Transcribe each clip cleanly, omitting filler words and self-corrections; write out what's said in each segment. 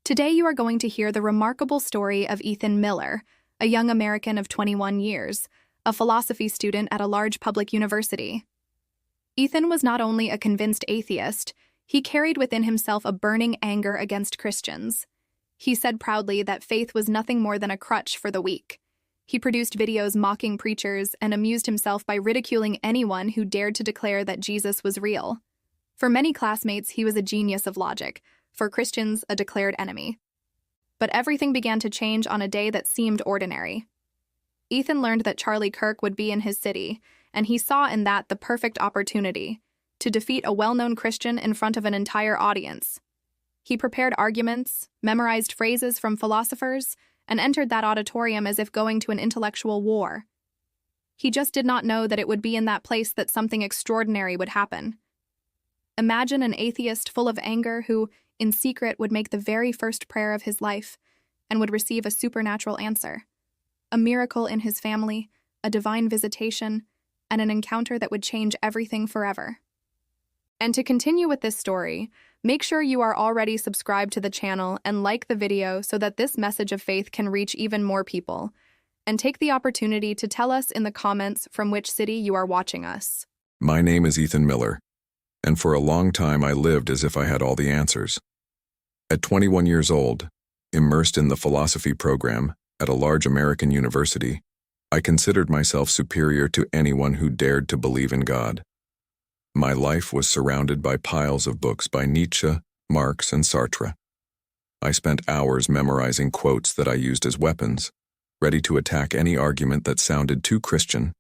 Today you are going to hear the remarkable story of Ethan Miller, a young American of 21 years, a philosophy student at a large public university. Ethan was not only a convinced atheist, he carried within himself a burning anger against Christians. He said proudly that faith was nothing more than a crutch for the weak. He produced videos mocking preachers and amused himself by ridiculing anyone who dared to declare that Jesus was real. For many classmates, he was a genius of logic. For Christians, a declared enemy. But everything began to change on a day that seemed ordinary. Ethan learned that Kirk would be in his city, and he saw in that the perfect opportunity to defeat a well-known Christian in front of an entire audience. He prepared arguments, memorized phrases from philosophers, and entered that auditorium as if going to an intellectual war. He just did not know that it would be in that place that something extraordinary would happen. Imagine an atheist full of anger who, in secret, would make the very first prayer of his life and would receive a supernatural answer. A miracle in his family, a divine visitation, and an encounter that would change everything forever. And to continue with this story, make sure you are already subscribed to the channel and like the video so that this message of faith can reach even more people. And take the opportunity to tell us in the comments from which city you are watching us. My name is Ethan Miller, and for a long time I lived as if I had all the answers. At 21 years old, immersed in the philosophy program at a large American university, I considered myself superior to anyone who dared to believe in God. My life was surrounded by piles of books by Nietzsche, Marx, and Sartre. I spent hours memorizing quotes that I used as weapons, ready to attack any argument that sounded too Christian,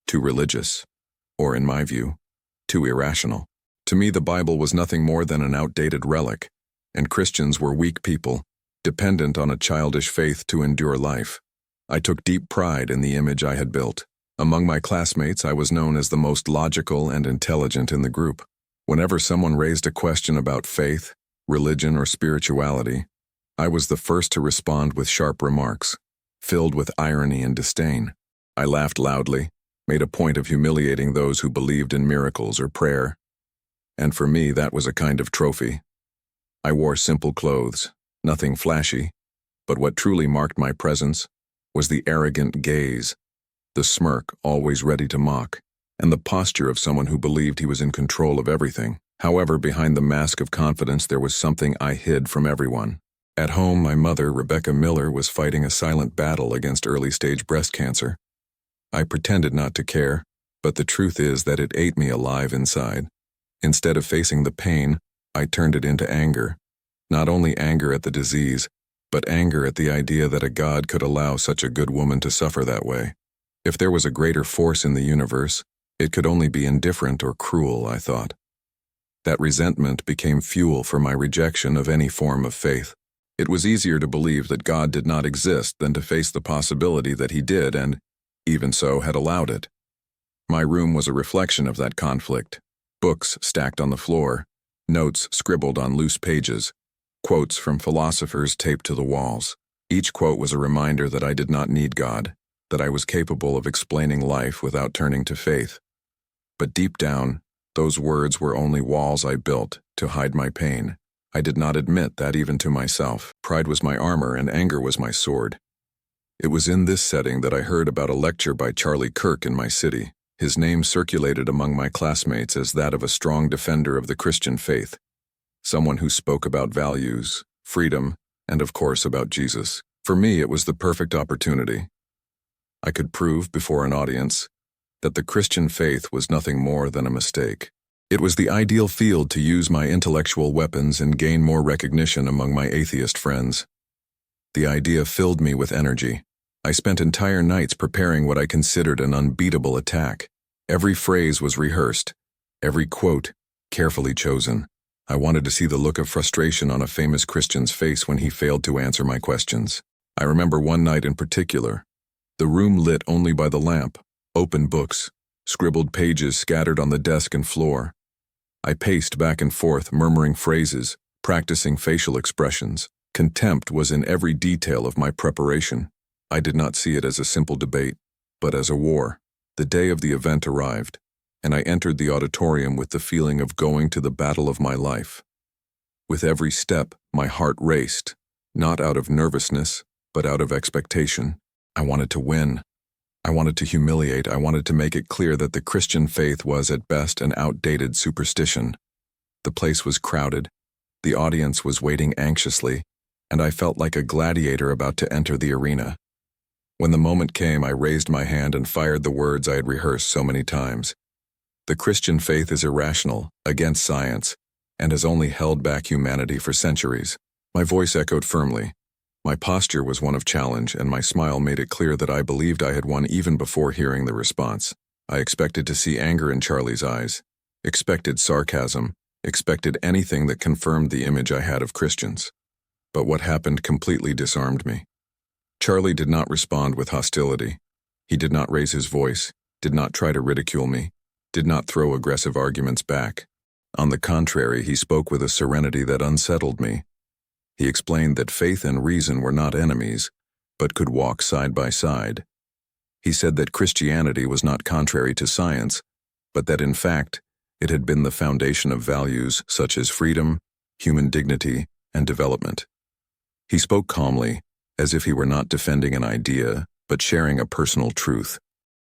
too religious, or, in my view, too irrational. To me, the Bible was nothing more than an outdated relic, and Christians were weak people, dependent on a childish faith to endure life. I took deep pride in the image I had built. Among my classmates, I was known as the most logical and intelligent in the group. Whenever someone raised a question about faith, religion, or spirituality, I was the first to respond with sharp remarks, filled with irony and disdain. I laughed loudly, made a point of humiliating those who believed in miracles or prayer, and for me that was a kind of trophy. I wore simple clothes, nothing flashy, but what truly marked my presence was the arrogant gaze, the smirk always ready to mock, and the posture of someone who believed he was in control of everything. However, behind the mask of confidence there was something I hid from everyone. At home, my mother, Rebecca Miller, was fighting a silent battle against early-stage breast cancer. I pretended not to care, but the truth is that it ate me alive inside. Instead of facing the pain, I turned it into anger. Not only anger at the disease, but anger at the idea that a God could allow such a good woman to suffer that way. If there was a greater force in the universe, it could only be indifferent or cruel, I thought. That resentment became fuel for my rejection of any form of faith. It was easier to believe that God did not exist than to face the possibility that he did and, even so, had allowed it. My room was a reflection of that conflict. Books stacked on the floor, notes scribbled on loose pages, quotes from philosophers taped to the walls. Each quote was a reminder that I did not need God, that I was capable of explaining life without turning to faith. But deep down, those words were only walls I built to hide my pain. I did not admit that even to myself. Pride was my armor and anger was my sword. It was in this setting that I heard about a lecture by Kirk in my city. His name circulated among my classmates as that of a strong defender of the Christian faith, someone who spoke about values, freedom, and of course about Jesus. For me, it was the perfect opportunity. I could prove before an audience that the Christian faith was nothing more than a mistake. It was the ideal field to use my intellectual weapons and gain more recognition among my atheist friends. The idea filled me with energy. I spent entire nights preparing what I considered an unbeatable attack. Every phrase was rehearsed, every quote carefully chosen. I wanted to see the look of frustration on a famous Christian's face when he failed to answer my questions. I remember one night in particular, the room lit only by the lamp, open books, scribbled pages scattered on the desk and floor. I paced back and forth, murmuring phrases, practicing facial expressions. Contempt was in every detail of my preparation. I did not see it as a simple debate, but as a war. The day of the event arrived, and I entered the auditorium with the feeling of going to the battle of my life. With every step, my heart raced, Not out of nervousness, but out of expectation. I wanted to win. I wanted to humiliate. I wanted to make it clear that the Christian faith was at best an outdated superstition. The place was crowded. The audience was waiting anxiously, and I felt like a gladiator about to enter the arena. When the moment came, I raised my hand and fired the words I had rehearsed so many times. The Christian faith is irrational, against science, and has only held back humanity for centuries. My voice echoed firmly. My posture was one of challenge, and my smile made it clear that I believed I had won even before hearing the response. I expected to see anger in Charlie's eyes, expected sarcasm, expected anything that confirmed the image I had of Christians. But what happened completely disarmed me. Charlie did not respond with hostility. He did not raise his voice, did not try to ridicule me, did not throw aggressive arguments back. On the contrary, he spoke with a serenity that unsettled me. He explained that faith and reason were not enemies, but could walk side by side. He said that Christianity was not contrary to science, but that in fact, it had been the foundation of values such as freedom, human dignity, and development. He spoke calmly, as if he were not defending an idea, but sharing a personal truth.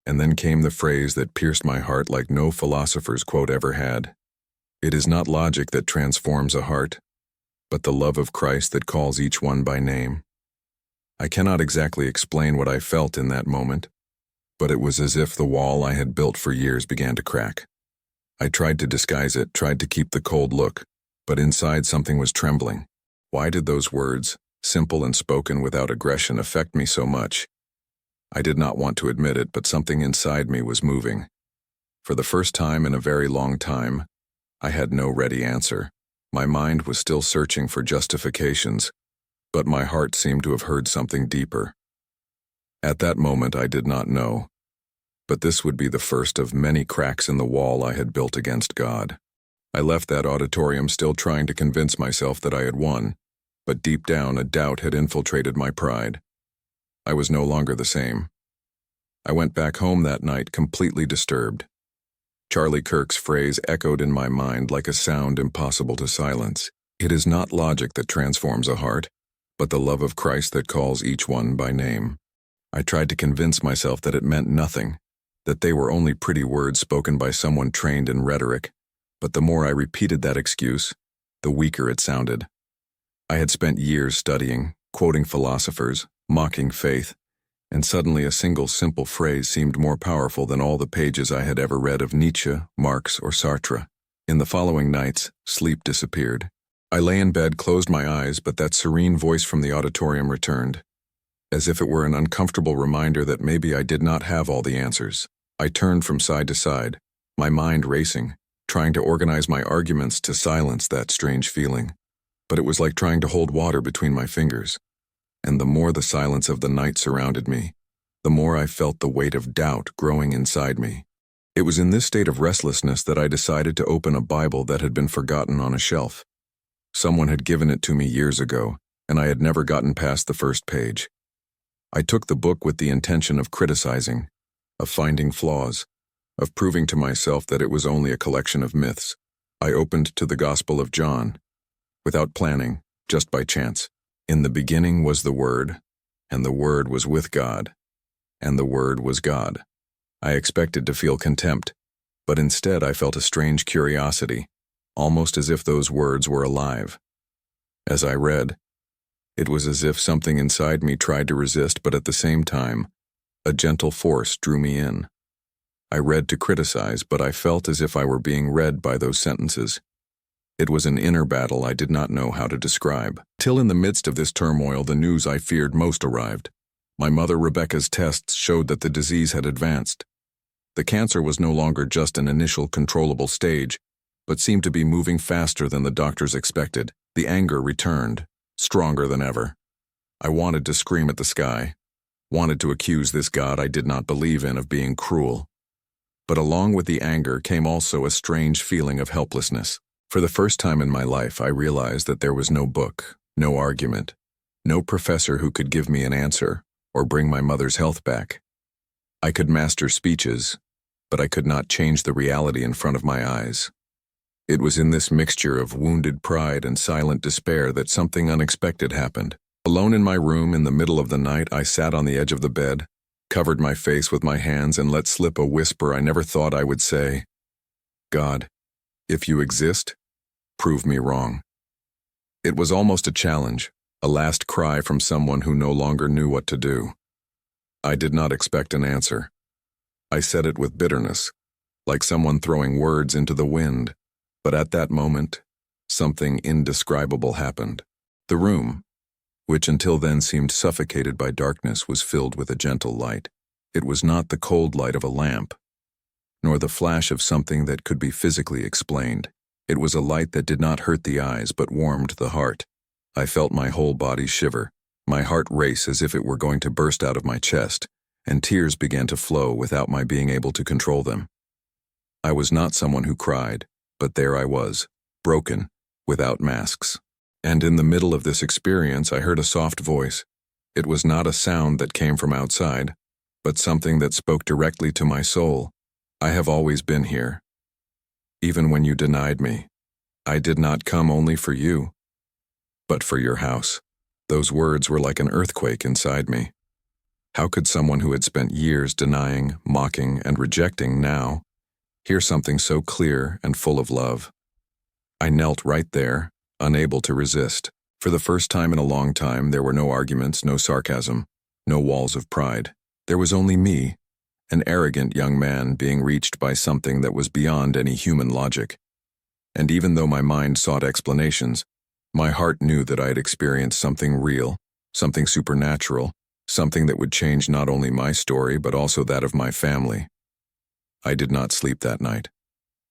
And then came the phrase that pierced my heart like no philosopher's quote ever had. It is not logic that transforms a heart, but the love of Christ that calls each one by name. I cannot exactly explain what I felt in that moment, but it was as if the wall I had built for years began to crack. I tried to disguise it, tried to keep the cold look, but inside something was trembling. Why did those words, simple and spoken without aggression, affect me so much? I did not want to admit it, but something inside me was moving. For the first time in a very long time, I had no ready answer. My mind was still searching for justifications, but my heart seemed to have heard something deeper. At that moment, I did not know, but this would be the first of many cracks in the wall I had built against God. I left that auditorium still trying to convince myself that I had won, but deep down a doubt had infiltrated my pride. I was no longer the same. I went back home that night completely disturbed. Charlie Kirk's phrase echoed in my mind like a sound impossible to silence. It is not logic that transforms a heart, but the love of Christ that calls each one by name. I tried to convince myself that it meant nothing, that they were only pretty words spoken by someone trained in rhetoric, but the more I repeated that excuse, the weaker it sounded. I had spent years studying, quoting philosophers, mocking faith, and suddenly a single simple phrase seemed more powerful than all the pages I had ever read of Nietzsche, Marx, or Sartre. In the following nights, sleep disappeared. I lay in bed, closed my eyes, but that serene voice from the auditorium returned, as if it were an uncomfortable reminder that maybe I did not have all the answers. I turned from side to side, my mind racing, trying to organize my arguments to silence that strange feeling. But it was like trying to hold water between my fingers. And the more the silence of the night surrounded me, the more I felt the weight of doubt growing inside me. It was in this state of restlessness that I decided to open a Bible that had been forgotten on a shelf. Someone had given it to me years ago, and I had never gotten past the first page. I took the book with the intention of criticizing, of finding flaws, of proving to myself that it was only a collection of myths. I opened to the Gospel of John, without planning, just by chance. In the beginning was the Word, and the Word was with God, and the Word was God. I expected to feel contempt, but instead I felt a strange curiosity, almost as if those words were alive. As I read, it was as if something inside me tried to resist, but at the same time, a gentle force drew me in. I read to criticize, but I felt as if I were being read by those sentences. It was an inner battle I did not know how to describe. Till in the midst of this turmoil, the news I feared most arrived. My mother Rebecca's tests showed that the disease had advanced. The cancer was no longer just an initial controllable stage, but seemed to be moving faster than the doctors expected. The anger returned, stronger than ever. I wanted to scream at the sky, wanted to accuse this God I did not believe in of being cruel. But along with the anger came also a strange feeling of helplessness. For the first time in my life, I realized that there was no book, no argument, no professor who could give me an answer or bring my mother's health back. I could master speeches, but I could not change the reality in front of my eyes. It was in this mixture of wounded pride and silent despair that something unexpected happened. Alone in my room in the middle of the night, I sat on the edge of the bed, covered my face with my hands, and let slip a whisper I never thought I would say. God, if you exist, prove me wrong. It was almost a challenge, a last cry from someone who no longer knew what to do. I did not expect an answer. I said it with bitterness, like someone throwing words into the wind. But at that moment, something indescribable happened. The room, which until then seemed suffocated by darkness, was filled with a gentle light. It was not the cold light of a lamp, nor the flash of something that could be physically explained. It was a light that did not hurt the eyes but warmed the heart. I felt my whole body shiver, my heart race as if it were going to burst out of my chest, and tears began to flow without my being able to control them. I was not someone who cried, but there I was, broken, without masks. And in the middle of this experience, I heard a soft voice. It was not a sound that came from outside, but something that spoke directly to my soul. I have always been here. Even when you denied me, I did not come only for you, but for your house. Those words were like an earthquake inside me. How could someone who had spent years denying, mocking, and rejecting now hear something so clear and full of love? I knelt right there, unable to resist. For the first time in a long time, there were no arguments, no sarcasm, no walls of pride. There was only me, an arrogant young man being reached by something that was beyond any human logic. And even though my mind sought explanations, my heart knew that I had experienced something real, something supernatural, something that would change not only my story but also that of my family. I did not sleep that night.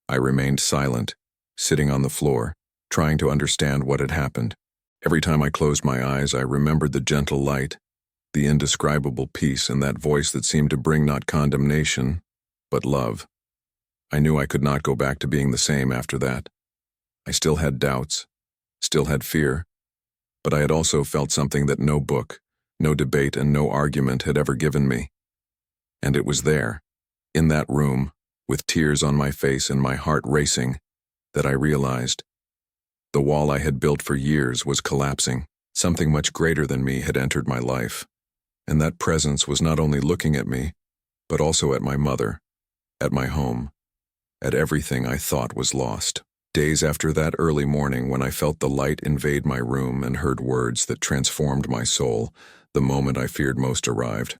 I remained silent, sitting on the floor, trying to understand what had happened. Every time I closed my eyes, I remembered the gentle light, the indescribable peace, and that voice that seemed to bring not condemnation, but love. I knew I could not go back to being the same after that. I still had doubts, still had fear, but I had also felt something that no book, no debate, and no argument had ever given me. And it was there, in that room, with tears on my face and my heart racing, that I realized the wall I had built for years was collapsing. Something much greater than me had entered my life, and that presence was not only looking at me, but also at my mother, at my home, at everything I thought was lost. Days after that early morning when I felt the light invade my room and heard words that transformed my soul, the moment I feared most arrived.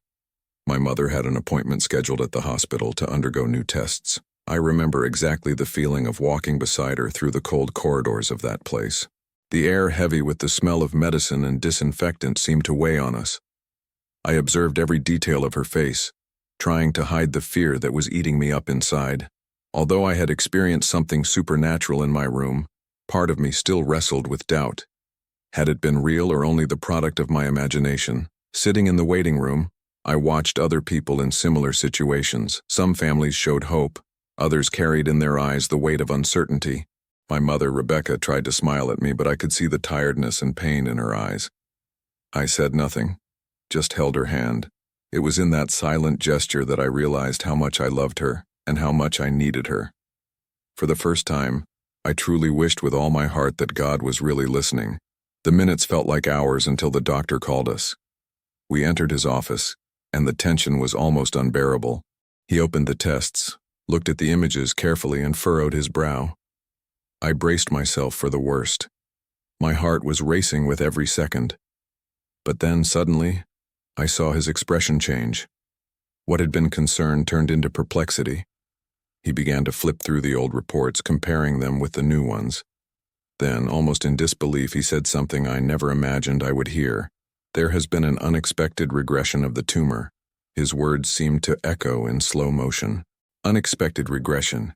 My mother had an appointment scheduled at the hospital to undergo new tests. I remember exactly the feeling of walking beside her through the cold corridors of that place. The air, heavy with the smell of medicine and disinfectant, seemed to weigh on us. I observed every detail of her face, trying to hide the fear that was eating me up inside. Although I had experienced something supernatural in my room, part of me still wrestled with doubt. Had it been real or only the product of my imagination? Sitting in the waiting room, I watched other people in similar situations. Some families showed hope, others carried in their eyes the weight of uncertainty. My mother, Rebecca, tried to smile at me, but I could see the tiredness and pain in her eyes. I said nothing, just held her hand. It was in that silent gesture that I realized how much I loved her and how much I needed her. For the first time, I truly wished with all my heart that God was really listening. The minutes felt like hours until the doctor called us. We entered his office, and the tension was almost unbearable. He opened the tests, looked at the images carefully, and furrowed his brow. I braced myself for the worst. My heart was racing with every second. But then, suddenly, I saw his expression change. What had been concern turned into perplexity. He began to flip through the old reports, comparing them with the new ones. Then, almost in disbelief, he said something I never imagined I would hear. There has been an unexpected regression of the tumor. His words seemed to echo in slow motion. Unexpected regression.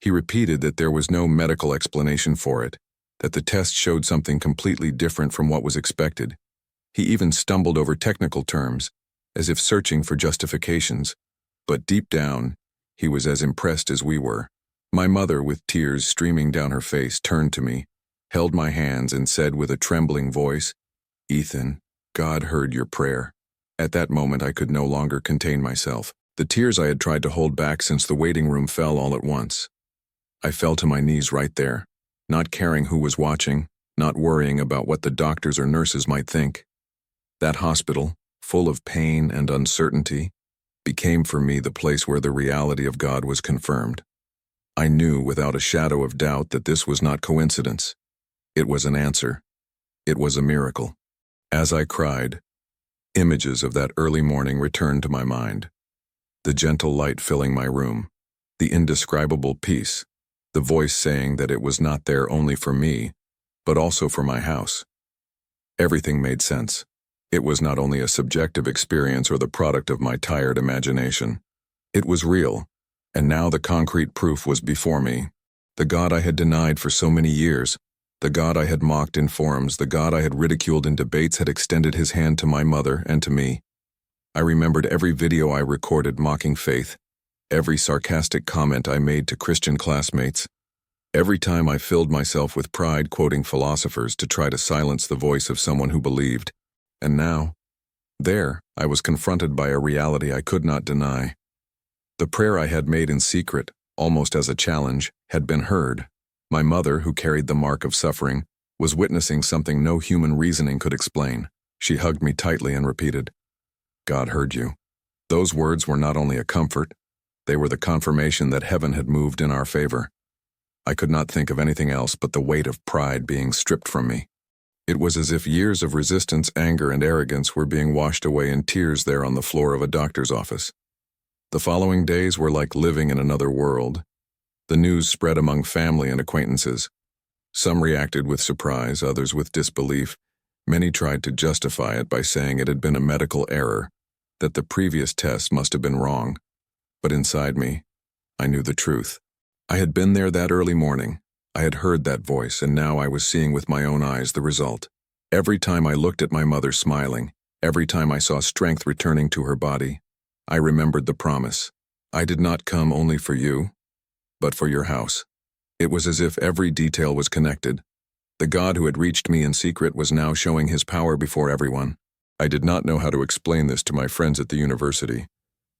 He repeated that there was no medical explanation for it, that the test showed something completely different from what was expected. He even stumbled over technical terms, as if searching for justifications. But deep down, he was as impressed as we were. My mother, with tears streaming down her face, turned to me, held my hands, and said with a trembling voice, "Ethan, God heard your prayer." At that moment, I could no longer contain myself. The tears I had tried to hold back since the waiting room fell all at once. I fell to my knees right there, not caring who was watching, not worrying about what the doctors or nurses might think. That hospital, full of pain and uncertainty, became for me the place where the reality of God was confirmed. I knew without a shadow of doubt that this was not coincidence. It was an answer. It was a miracle. As I cried, images of that early morning returned to my mind. The gentle light filling my room, the indescribable peace, the voice saying that it was not there only for me, but also for my house. Everything made sense. It was not only a subjective experience or the product of my tired imagination. It was real, and now the concrete proof was before me. The God I had denied for so many years, the God I had mocked in forums, the God I had ridiculed in debates had extended his hand to my mother and to me. I remembered every video I recorded mocking faith, every sarcastic comment I made to Christian classmates, every time I filled myself with pride quoting philosophers to try to silence the voice of someone who believed. And now, there, I was confronted by a reality I could not deny. The prayer I had made in secret, almost as a challenge, had been heard. My mother, who carried the mark of suffering, was witnessing something no human reasoning could explain. She hugged me tightly and repeated, "God heard you." Those words were not only a comfort, they were the confirmation that heaven had moved in our favor. I could not think of anything else but the weight of pride being stripped from me. It was as if years of resistance, anger, and arrogance were being washed away in tears there on the floor of a doctor's office. The following days were like living in another world. The news spread among family and acquaintances. Some reacted with surprise, others with disbelief. Many tried to justify it by saying it had been a medical error, that the previous tests must have been wrong. But inside me, I knew the truth. I had been there that early morning. I had heard that voice, and now I was seeing with my own eyes the result. Every time I looked at my mother smiling, every time I saw strength returning to her body, I remembered the promise. I did not come only for you, but for your house. It was as if every detail was connected. The God who had reached me in secret was now showing his power before everyone. I did not know how to explain this to my friends at the university,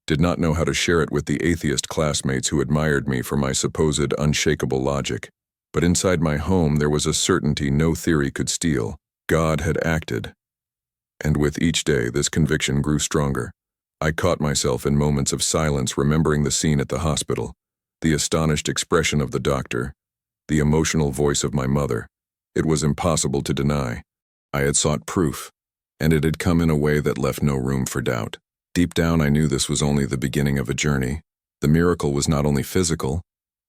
did not know how to share it with the atheist classmates who admired me for my supposed unshakable logic. But inside my home there was a certainty no theory could steal. God had acted. And with each day this conviction grew stronger. I caught myself in moments of silence remembering the scene at the hospital, the astonished expression of the doctor, the emotional voice of my mother. It was impossible to deny. I had sought proof, and it had come in a way that left no room for doubt. Deep down I knew this was only the beginning of a journey. The miracle was not only physical,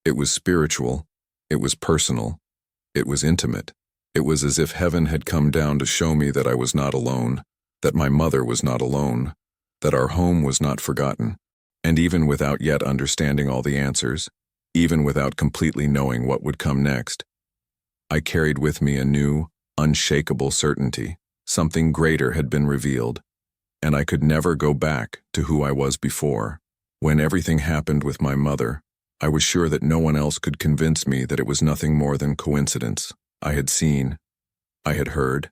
it was spiritual. It was personal. It was intimate. It was as if heaven had come down to show me that I was not alone, that my mother was not alone, that our home was not forgotten. And even without yet understanding all the answers, even without completely knowing what would come next, I carried with me a new, unshakable certainty. Something greater had been revealed, and I could never go back to who I was before. When everything happened with my mother, I was sure that no one else could convince me that it was nothing more than coincidence. I had seen, I had heard,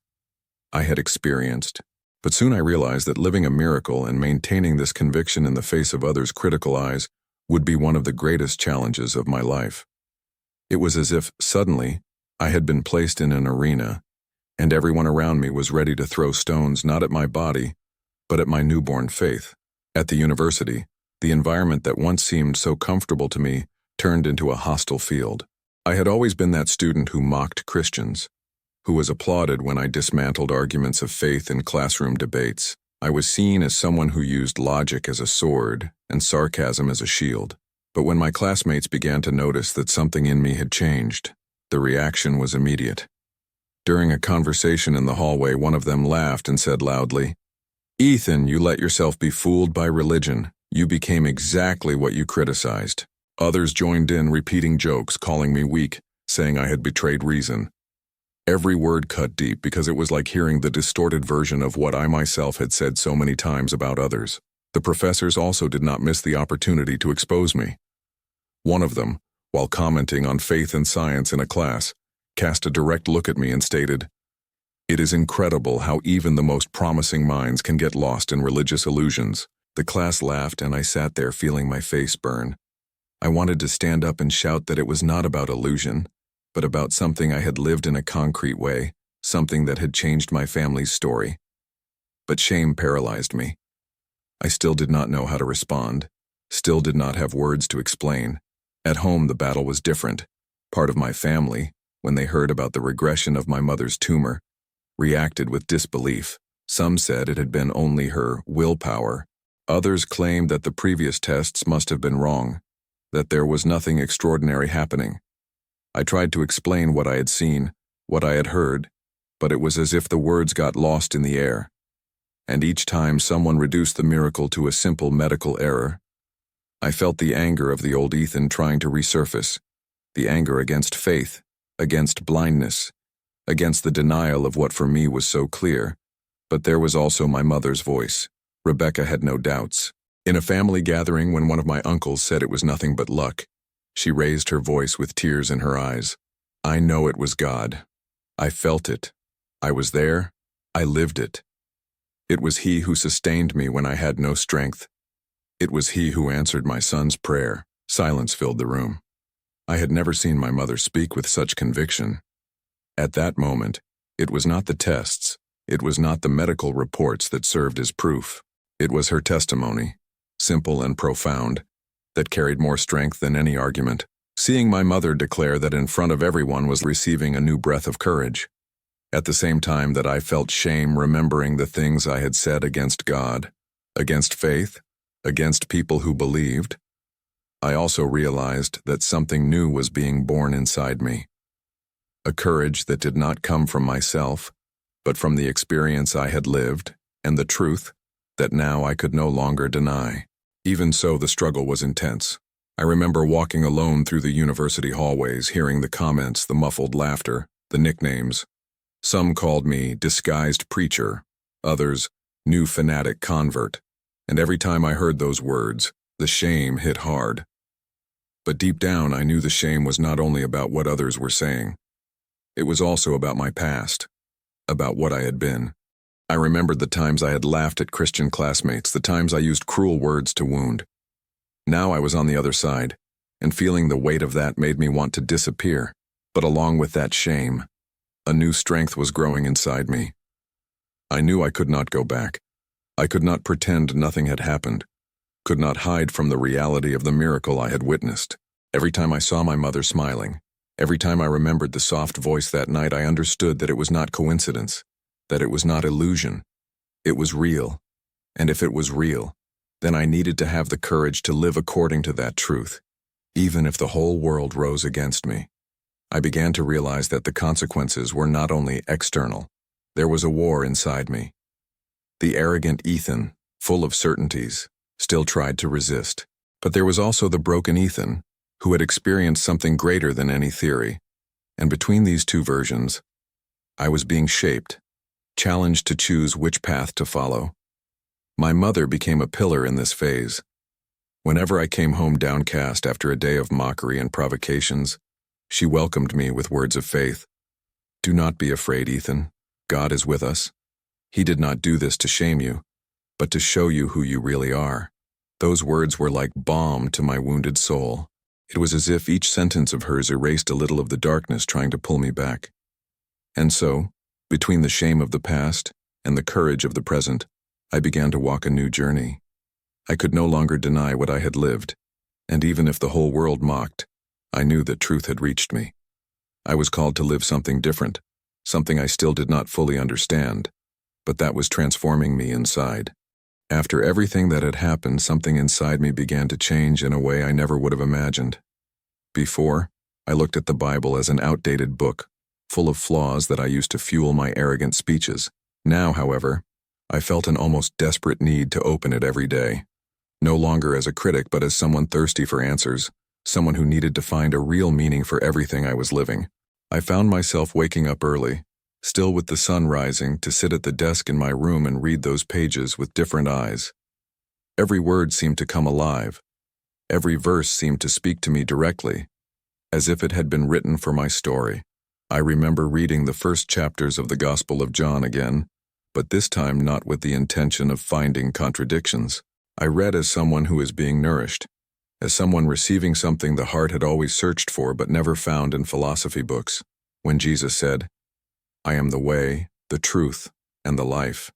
I had experienced. But soon I realized that living a miracle and maintaining this conviction in the face of others' critical eyes would be one of the greatest challenges of my life. It was as if, suddenly, I had been placed in an arena, and everyone around me was ready to throw stones not at my body, but at my newborn faith. At the university, the environment that once seemed so comfortable to me turned into a hostile field. I had always been that student who mocked Christians, who was applauded when I dismantled arguments of faith in classroom debates. I was seen as someone who used logic as a sword and sarcasm as a shield. But when my classmates began to notice that something in me had changed, the reaction was immediate. During a conversation in the hallway, one of them laughed and said loudly, "Ethan, you let yourself be fooled by religion. You became exactly what you criticized." Others joined in, repeating jokes, calling me weak, saying I had betrayed reason. Every word cut deep because it was like hearing the distorted version of what I myself had said so many times about others. The professors also did not miss the opportunity to expose me. One of them, while commenting on faith and science in a class, cast a direct look at me and stated, "It is incredible how even the most promising minds can get lost in religious illusions." The class laughed and I sat there feeling my face burn. I wanted to stand up and shout that it was not about illusion, but about something I had lived in a concrete way, something that had changed my family's story. but shame paralyzed me. I still did not know how to respond, still did not have words to explain. At home, the battle was different. Part of my family, when they heard about the regression of my mother's tumor, reacted with disbelief. Some said it had been only her willpower. Others claimed that the previous tests must have been wrong, that there was nothing extraordinary happening. I tried to explain what I had seen, what I had heard, but it was as if the words got lost in the air. And each time someone reduced the miracle to a simple medical error, I felt the anger of the old Ethan trying to resurface, the anger against faith, against blindness, against the denial of what for me was so clear. But there was also my mother's voice. Rebecca had no doubts. In a family gathering, when one of my uncles said it was nothing but luck, she raised her voice with tears in her eyes. I know it was God. I felt it. I was there. I lived it. It was He who sustained me when I had no strength. It was He who answered my son's prayer. Silence filled the room. I had never seen my mother speak with such conviction. At that moment, it was not the tests, it was not the medical reports that served as proof. It was her testimony, simple and profound, that carried more strength than any argument. Seeing my mother declare that in front of everyone was receiving a new breath of courage, at the same time that I felt shame remembering the things I had said against God, against faith, against people who believed, I also realized that something new was being born inside me. A courage that did not come from myself, but from the experience I had lived, and the truth that now I could no longer deny. Even so, the struggle was intense. I remember walking alone through the university hallways, hearing the comments, the muffled laughter, the nicknames. Some called me disguised preacher, others new fanatic convert, and every time I heard those words, the shame hit hard. But deep down, I knew the shame was not only about what others were saying. It was also about my past, about what I had been. I remembered the times I had laughed at Christian classmates, the times I used cruel words to wound. Now I was on the other side, and feeling the weight of that made me want to disappear. But along with that shame, a new strength was growing inside me. I knew I could not go back. I could not pretend nothing had happened, could not hide from the reality of the miracle I had witnessed. Every time I saw my mother smiling, every time I remembered the soft voice that night, I understood that it was not coincidence, that it was not illusion. It was real. And if it was real, then I needed to have the courage to live according to that truth, even if the whole world rose against me. I began to realize that the consequences were not only external. There was a war inside me. The arrogant Ethan, full of certainties, still tried to resist. But there was also the broken Ethan, who had experienced something greater than any theory. And between these two versions, I was being shaped, challenged to choose which path to follow. My mother became a pillar in this phase. Whenever I came home downcast after a day of mockery and provocations, she welcomed me with words of faith. Do not be afraid, Ethan. God is with us. He did not do this to shame you, but to show you who you really are. Those words were like balm to my wounded soul. It was as if each sentence of hers erased a little of the darkness trying to pull me back. And so, between the shame of the past and the courage of the present, I began to walk a new journey. I could no longer deny what I had lived, and even if the whole world mocked, I knew that truth had reached me. I was called to live something different, something I still did not fully understand, but that was transforming me inside. After everything that had happened, something inside me began to change in a way I never would have imagined. Before, I looked at the Bible as an outdated book, full of flaws that I used to fuel my arrogant speeches. Now, however, I felt an almost desperate need to open it every day, no longer as a critic but as someone thirsty for answers, someone who needed to find a real meaning for everything I was living. I found myself waking up early, still with the sun rising, to sit at the desk in my room and read those pages with different eyes. Every word seemed to come alive. Every verse seemed to speak to me directly, as if it had been written for my story. I remember reading the first chapters of the Gospel of John again, but this time not with the intention of finding contradictions. I read as someone who is being nourished, as someone receiving something the heart had always searched for but never found in philosophy books. When Jesus said, I am the way, the truth, and the life,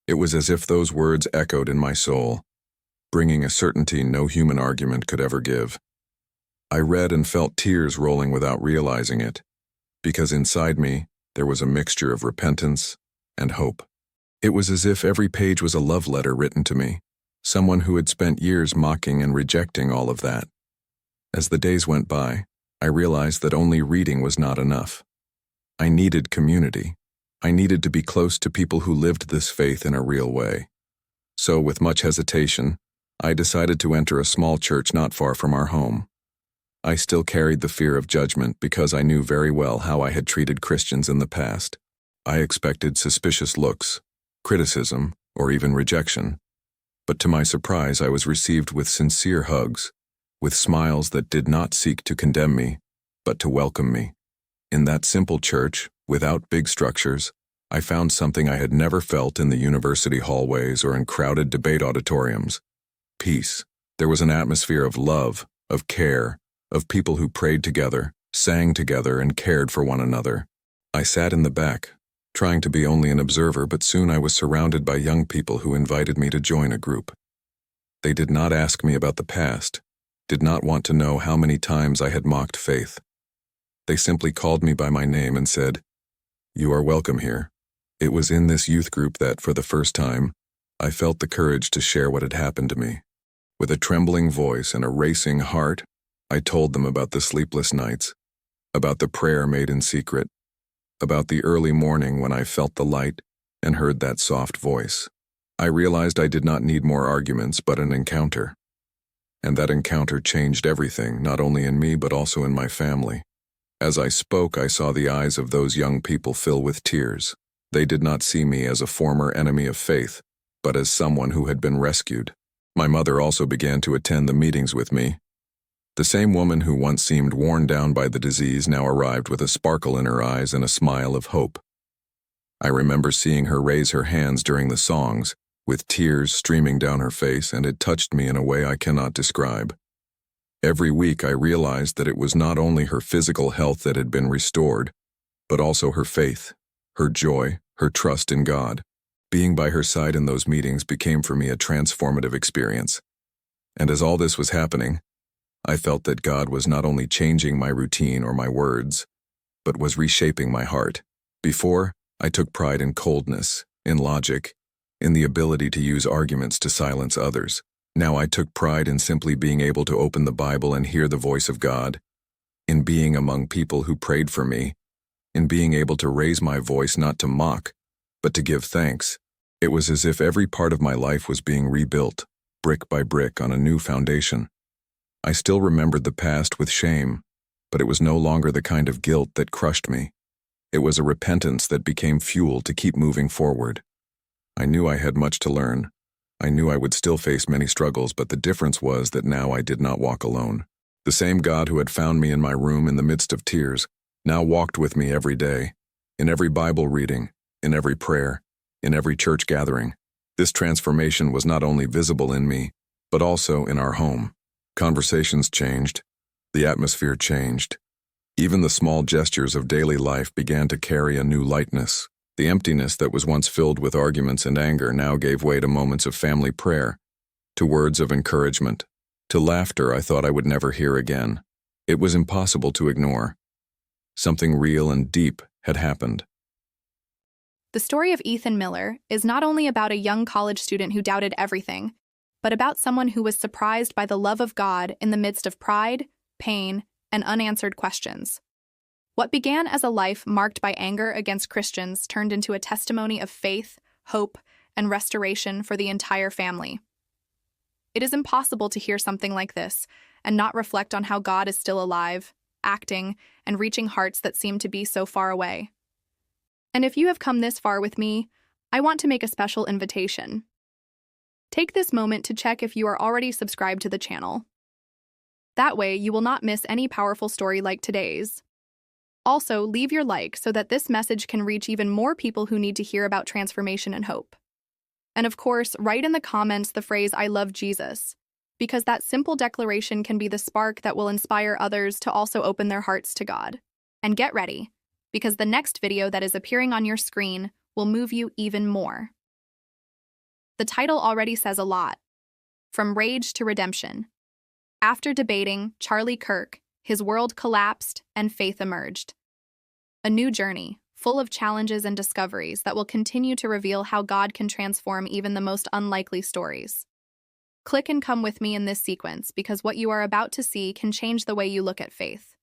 It was as if those words echoed in my soul, bringing a certainty no human argument could ever give. I read and felt tears rolling without realizing it, because inside me there was a mixture of repentance and hope. It was as if every page was a love letter written to me, someone who had spent years mocking and rejecting all of that. As the days went by, I realized that only reading was not enough. I needed community. I needed to be close to people who lived this faith in a real way. So, with much hesitation, I decided to enter a small church not far from our home. I still carried the fear of judgment because I knew very well how I had treated Christians in the past. I expected suspicious looks, criticism, or even rejection. But to my surprise, I was received with sincere hugs, with smiles that did not seek to condemn me, but to welcome me. In that simple church, without big structures, I found something I had never felt in the university hallways or in crowded debate auditoriums. Peace. There was an atmosphere of love, of care, of people who prayed together, sang together, and cared for one another. I sat in the back, trying to be only an observer, but soon I was surrounded by young people who invited me to join a group. They did not ask me about the past, did not want to know how many times I had mocked faith. They simply called me by my name and said, "You are welcome here." It was in this youth group that, for the first time, I felt the courage to share what had happened to me. With a trembling voice and a racing heart, I told them about the sleepless nights, about the prayer made in secret, about the early morning when I felt the light and heard that soft voice. I realized I did not need more arguments but an encounter. And that encounter changed everything, not only in me but also in my family. As I spoke, I saw the eyes of those young people fill with tears. They did not see me as a former enemy of faith, but as someone who had been rescued. My mother also began to attend the meetings with me. The same woman who once seemed worn down by the disease now arrived with a sparkle in her eyes and a smile of hope. I remember seeing her raise her hands during the songs, with tears streaming down her face, and it touched me in a way I cannot describe. Every week I realized that it was not only her physical health that had been restored, but also her faith, her joy, her trust in God. Being by her side in those meetings became for me a transformative experience. And as all this was happening, I felt that God was not only changing my routine or my words, but was reshaping my heart. Before, I took pride in coldness, in logic, in the ability to use arguments to silence others. Now I took pride in simply being able to open the Bible and hear the voice of God, in being among people who prayed for me, in being able to raise my voice not to mock, but to give thanks. It was as if every part of my life was being rebuilt, brick by brick, on a new foundation. I still remembered the past with shame, but it was no longer the kind of guilt that crushed me. It was a repentance that became fuel to keep moving forward. I knew I had much to learn. I knew I would still face many struggles, but the difference was that now I did not walk alone. The same God who had found me in my room in the midst of tears now walked with me every day, in every Bible reading, in every prayer, in every church gathering. This transformation was not only visible in me, but also in our home. Conversations changed. The atmosphere changed. Even the small gestures of daily life began to carry a new lightness. The emptiness that was once filled with arguments and anger now gave way to moments of family prayer, to words of encouragement, to laughter I thought I would never hear again. It was impossible to ignore. Something real and deep had happened. The story of Ethan Miller is not only about a young college student who doubted everything, but about someone who was surprised by the love of God in the midst of pride, pain, and unanswered questions. What began as a life marked by anger against Christians turned into a testimony of faith, hope, and restoration for the entire family. It is impossible to hear something like this and not reflect on how God is still alive, acting, and reaching hearts that seem to be so far away. And if you have come this far with me, I want to make a special invitation. Take this moment to check if you are already subscribed to the channel. That way, you will not miss any powerful story like today's. Also, leave your like so that this message can reach even more people who need to hear about transformation and hope. And of course, write in the comments the phrase "I love Jesus," because that simple declaration can be the spark that will inspire others to also open their hearts to God. And get ready, because the next video that is appearing on your screen will move you even more. The title already says a lot. From rage to redemption. After debating Charlie Kirk, his world collapsed and faith emerged. A new journey, full of challenges and discoveries that will continue to reveal how God can transform even the most unlikely stories. Click and come with me in this sequence because what you are about to see can change the way you look at faith.